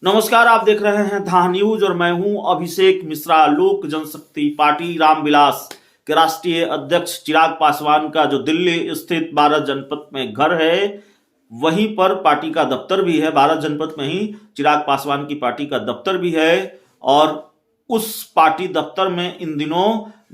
नमस्कार, आप देख रहे हैं धा न्यूज और मैं हूं अभिषेक मिश्रा। लोक जनशक्ति पार्टी रामविलास के राष्ट्रीय अध्यक्ष चिराग पासवान का जो दिल्ली स्थित 12 जनपद में घर है, वहीं पर पार्टी का दफ्तर भी है। 12 जनपद में ही चिराग पासवान की पार्टी का दफ्तर भी है और उस पार्टी दफ्तर में इन दिनों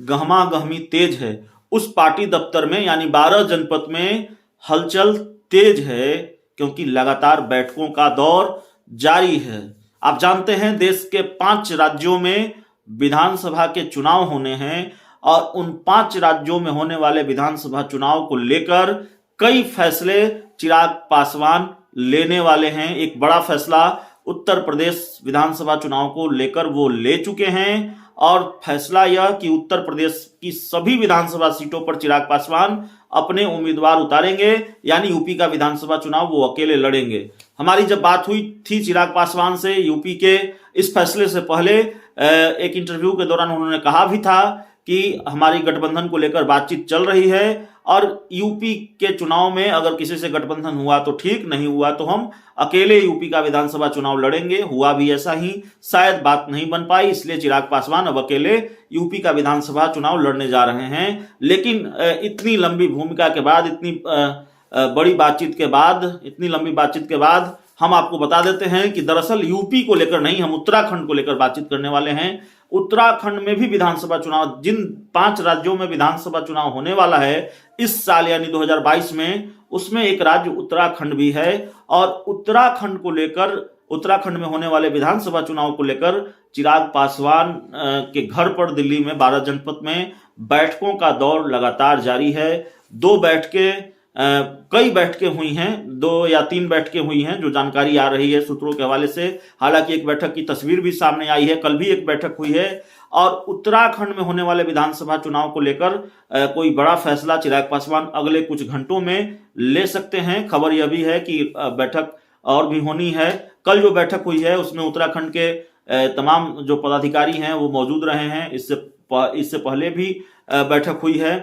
गहमा गहमी तेज है। उस पार्टी दफ्तर में यानी 12 जनपद में हलचल तेज है क्योंकि लगातार बैठकों का दौर जारी है। आप जानते हैं देश के 5 राज्यों में विधानसभा के चुनाव होने हैं और उन 5 राज्यों में होने वाले विधानसभा चुनाव को लेकर कई फैसले चिराग पासवान लेने वाले हैं। एक बड़ा फैसला उत्तर प्रदेश विधानसभा चुनाव को लेकर वो ले चुके हैं और फैसला यह कि उत्तर प्रदेश की सभी विधानसभा सीटों पर चिराग पासवान अपने उम्मीदवार उतारेंगे, यानी यूपी का विधानसभा चुनाव वो अकेले लड़ेंगे। हमारी जब बात हुई थी चिराग पासवान से यूपी के इस फैसले से पहले, एक इंटरव्यू के दौरान उन्होंने कहा भी था कि हमारी गठबंधन को लेकर बातचीत चल रही है और यूपी के चुनाव में अगर किसी से गठबंधन हुआ तो ठीक, नहीं हुआ तो हम अकेले यूपी का विधानसभा चुनाव लड़ेंगे। हुआ भी ऐसा ही, शायद बात नहीं बन पाई, इसलिए चिराग पासवान अब अकेले यूपी का विधानसभा चुनाव लड़ने जा रहे हैं। लेकिन इतनी लंबी भूमिका के बाद, इतनी बड़ी बातचीत के बाद, इतनी लंबी बातचीत के बाद हम आपको बता देते हैं कि दरअसल यूपी को लेकर नहीं, हम उत्तराखंड को लेकर बातचीत करने वाले हैं। उत्तराखंड में भी विधानसभा चुनाव, जिन 5 राज्यों में विधानसभा चुनाव होने वाला है इस साल यानी 2022 में, उसमें एक राज्य उत्तराखंड भी है और उत्तराखंड को लेकर, उत्तराखंड में होने वाले विधानसभा चुनाव को लेकर चिराग पासवान के घर पर दिल्ली में 12 जनपद में बैठकों का दौर लगातार जारी है। कई बैठकें हुई हैं, 2 या 3 बैठकें हुई हैं जो जानकारी आ रही है सूत्रों के हवाले से। हालांकि एक बैठक की तस्वीर भी सामने आई है, कल भी एक बैठक हुई है और उत्तराखंड में होने वाले विधानसभा चुनाव को लेकर कोई बड़ा फैसला चिराग पासवान अगले कुछ घंटों में ले सकते हैं। खबर यह भी है कि बैठक और भी होनी है। कल जो बैठक हुई है उसमें उत्तराखंड के तमाम जो पदाधिकारी हैं वो मौजूद रहे हैं। इससे पहले भी बैठक हुई है।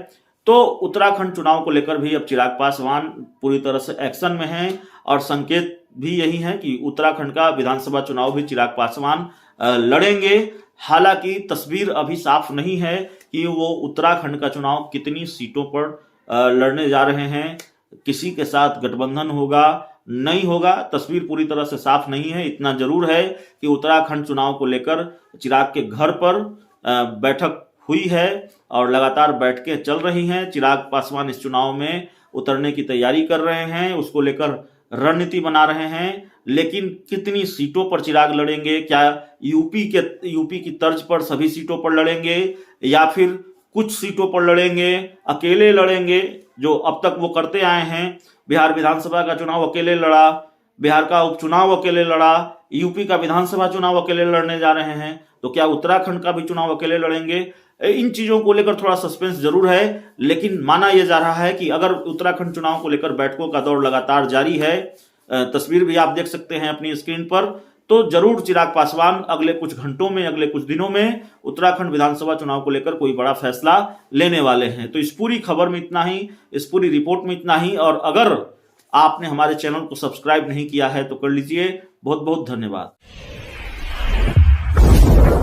तो उत्तराखंड चुनाव को लेकर भी अब चिराग पासवान पूरी तरह से एक्शन में हैं और संकेत भी यही है कि उत्तराखंड का विधानसभा चुनाव भी चिराग पासवान लड़ेंगे। हालांकि तस्वीर अभी साफ नहीं है कि वो उत्तराखंड का चुनाव कितनी सीटों पर लड़ने जा रहे हैं, किसी के साथ गठबंधन होगा नहीं होगा, तस्वीर पूरी तरह से साफ नहीं है। इतना जरूर है कि उत्तराखंड चुनाव को लेकर चिराग के घर पर बैठक हुई है और लगातार बैठकें चल रही हैं। चिराग पासवान इस चुनाव में उतरने की तैयारी कर रहे हैं, उसको लेकर रणनीति बना रहे हैं। लेकिन कितनी सीटों पर चिराग लड़ेंगे, क्या यूपी की तर्ज पर सभी सीटों पर लड़ेंगे या फिर कुछ सीटों पर लड़ेंगे, अकेले लड़ेंगे जो अब तक वो करते आए हैं। बिहार विधानसभा का चुनाव अकेले लड़ा, बिहार का उपचुनाव अकेले लड़ा, यूपी का विधानसभा चुनाव अकेले लड़ने जा रहे हैं, तो क्या उत्तराखंड का भी चुनाव अकेले लड़ेंगे? इन चीजों को लेकर थोड़ा सस्पेंस जरूर है। लेकिन माना यह जा रहा है कि अगर उत्तराखंड चुनाव को लेकर बैठकों का दौर लगातार जारी है, तस्वीर भी आप देख सकते हैं अपनी स्क्रीन पर, तो जरूर चिराग पासवान अगले कुछ घंटों में, अगले कुछ दिनों में उत्तराखंड विधानसभा चुनाव को लेकर कोई बड़ा फैसला लेने वाले हैं। तो इस पूरी खबर में इतना ही, इस पूरी रिपोर्ट में इतना ही। और अगर आपने हमारे चैनल को सब्सक्राइब नहीं किया है तो कर लीजिए। बहुत बहुत धन्यवाद।